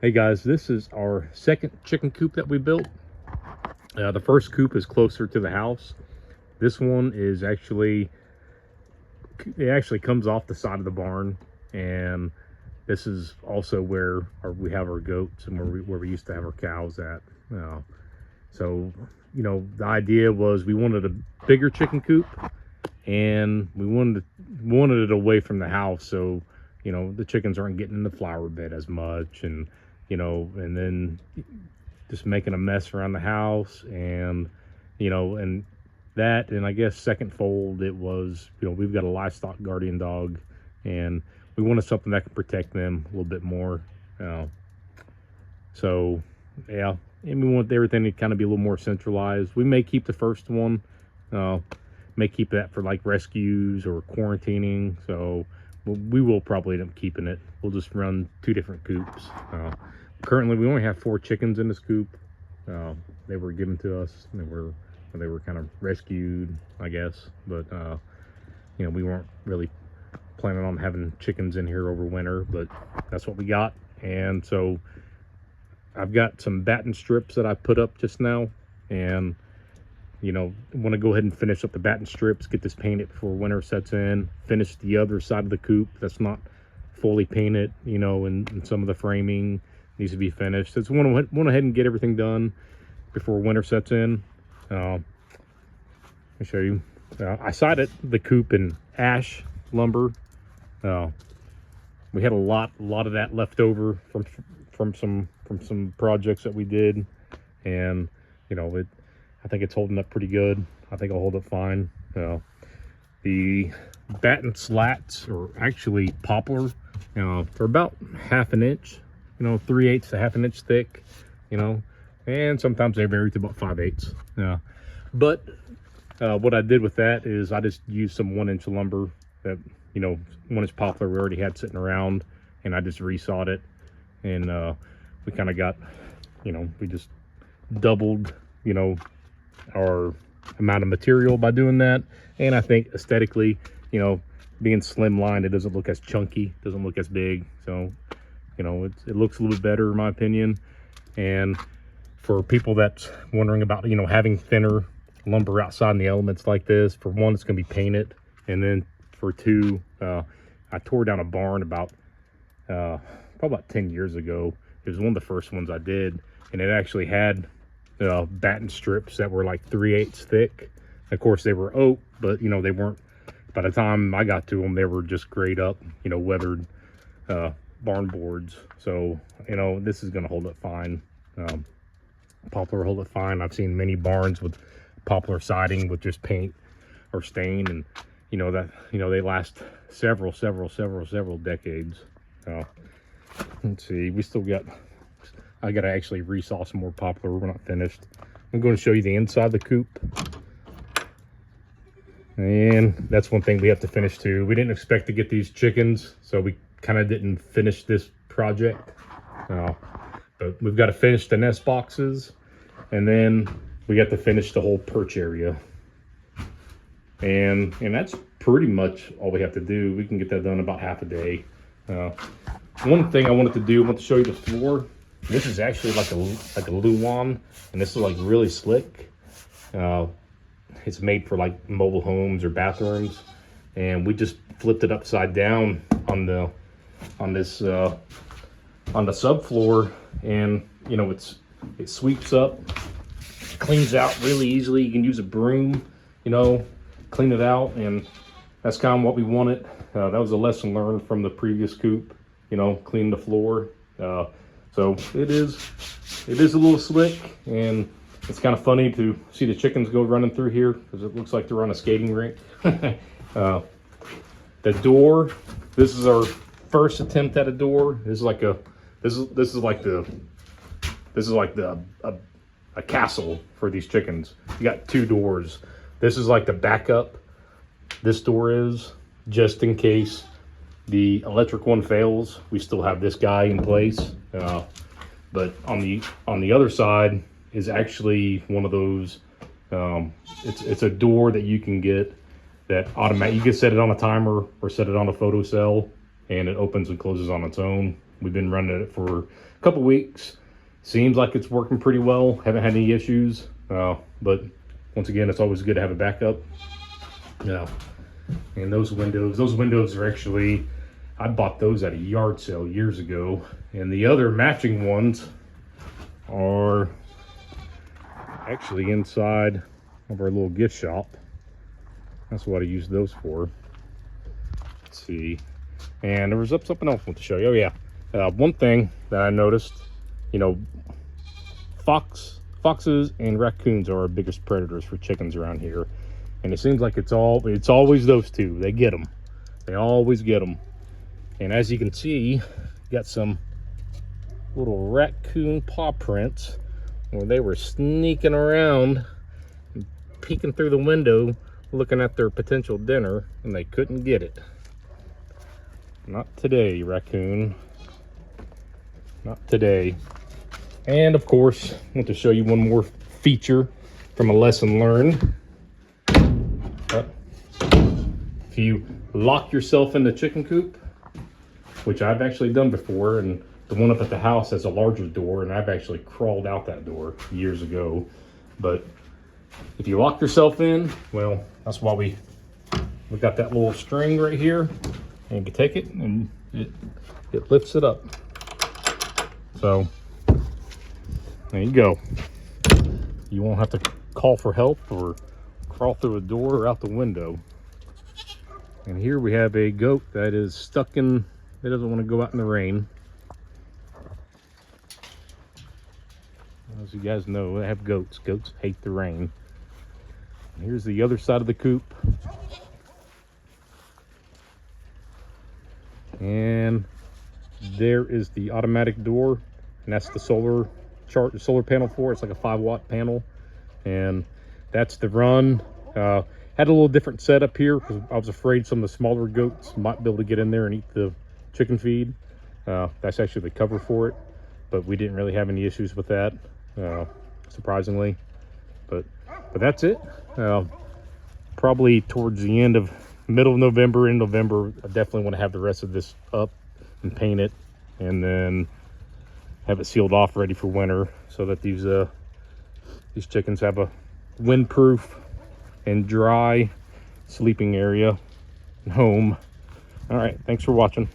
Hey guys, this is our second chicken coop that we built. The first coop is closer to the house. This one is actually, it actually comes off the side of the barn, and this is also where we have our goats and where we used to have our cows at. So, the idea was we wanted a bigger chicken coop, and we wanted it away from the house, so the chickens aren't getting in the flower bed as much, and and then just making a mess around the house, and and that, and I guess second fold, it was we've got a livestock guardian dog, and we wanted something that could protect them a little bit more. So yeah, and we want everything to kind of be a little more centralized. We may keep the first one, may keep that for like rescues or quarantining, so we will probably end up keeping it. We'll just run two different coops. Currently we only have 4 chickens in this coop. They were given to us, and they were kind of rescued, I guess, but we weren't really planning on having chickens in here over winter, but that's what we got. And so I've got some batten strips that I put up just now, and want to go ahead and finish up the batten strips, get this painted before winter sets in, finish the other side of the coop that's not fully painted, and some of the framing needs to be finished. Just went ahead and get everything done before winter sets in. Let me show you. I sided the coop in ash lumber. We had a lot of that left over from some projects that we did, and I think it's holding up pretty good. I think it'll hold up fine. The batten slats are actually poplar. They're about half an inch, 3/8 to half an inch thick, and sometimes they vary to about 5/8. But what I did with that is I just used some 1-inch lumber that, 1-inch poplar we already had sitting around, and I just resawed it, and we kind of got, we just doubled, our amount of material by doing that. And I think aesthetically, being slimline, it doesn't look as chunky, doesn't look as big, so it looks a little bit better in my opinion. And for people that's wondering about having thinner lumber outside in the elements like this, for one, it's going to be painted, and then for two, I tore down a barn about probably about 10 years ago. It was one of the first ones I did, and it actually had batten strips that were like 3/8 thick. Of course they were oak, but they weren't, by the time I got to them, they were just grayed up, weathered barn boards. So this is going to hold up fine. Poplar will hold it fine. I've seen many barns with poplar siding with just paint or stain, and they last several decades. Let's see, we still got, I gotta actually resaw some more poplar. We're not finished. I'm going to show you the inside of the coop, and that's one thing we have to finish too. We didn't expect to get these chickens, so we kind of didn't finish this project, but we've got to finish the nest boxes, and then we got to finish the whole perch area, and that's pretty much all we have to do. We can get that done in about half a day. One thing I wanted to do, I want to show you the floor. This is actually like a luan, and this is like really slick. It's made for like mobile homes or bathrooms, and we just flipped it upside down on the subfloor, and it sweeps up, cleans out really easily. You can use a broom, clean it out, and that's kind of what we wanted. That was a lesson learned from the previous coop, clean the floor. So it is a little slick, and it's kind of funny to see the chickens go running through here because it looks like they're on a skating rink. The door, this is our first attempt at a door. This is like a castle for these chickens. You got 2 doors. This is like the backup. This door is just in case the electric one fails. We still have this guy in place. But on the other side is actually one of those. It's a door that you can get that automatic. You can set it on a timer or set it on a photo cell, and it opens and closes on its own. We've been running it for a couple weeks. Seems like it's working pretty well. Haven't had any issues. But once again, it's always good to have a backup. And those windows are actually, I bought those at a yard sale years ago. And the other matching ones are actually inside of our little gift shop. That's what I used those for. Let's see. And there was something else I want to show you. Oh yeah, one thing that I noticed, you know, foxes and raccoons are our biggest predators for chickens around here, and it seems like it's always those two. They get them. They always get them. And as you can see, got some little raccoon paw prints where they were sneaking around and peeking through the window looking at their potential dinner, and they couldn't get it. Not today, raccoon. Not today. And of course, I want to show you one more feature from a lesson learned. If you lock yourself in the chicken coop, which I've actually done before, and the one up at the house has a larger door, and I've actually crawled out that door years ago. But if you lock yourself in, well, that's why we got that little string right here, and you can take it and it lifts it up. So there you go. You won't have to call for help or crawl through a door or out the window. And here we have a goat that is stuck in, it doesn't want to go out in the rain. As you guys know, I have goats. Goats hate the rain. And here's the other side of the coop. And there is the automatic door, and that's the solar panel for it. It's like a 5-watt panel, and that's the run. Had a little different setup here because I was afraid some of the smaller goats might be able to get in there and eat the chicken feed. That's actually the cover for it, but we didn't really have any issues with that, surprisingly. But that's it. Probably towards the end of middle of November, in November, I definitely want to have the rest of this up and paint it, and then have it sealed off ready for winter, so that these chickens have a windproof and dry sleeping area and home. All right, thanks for watching.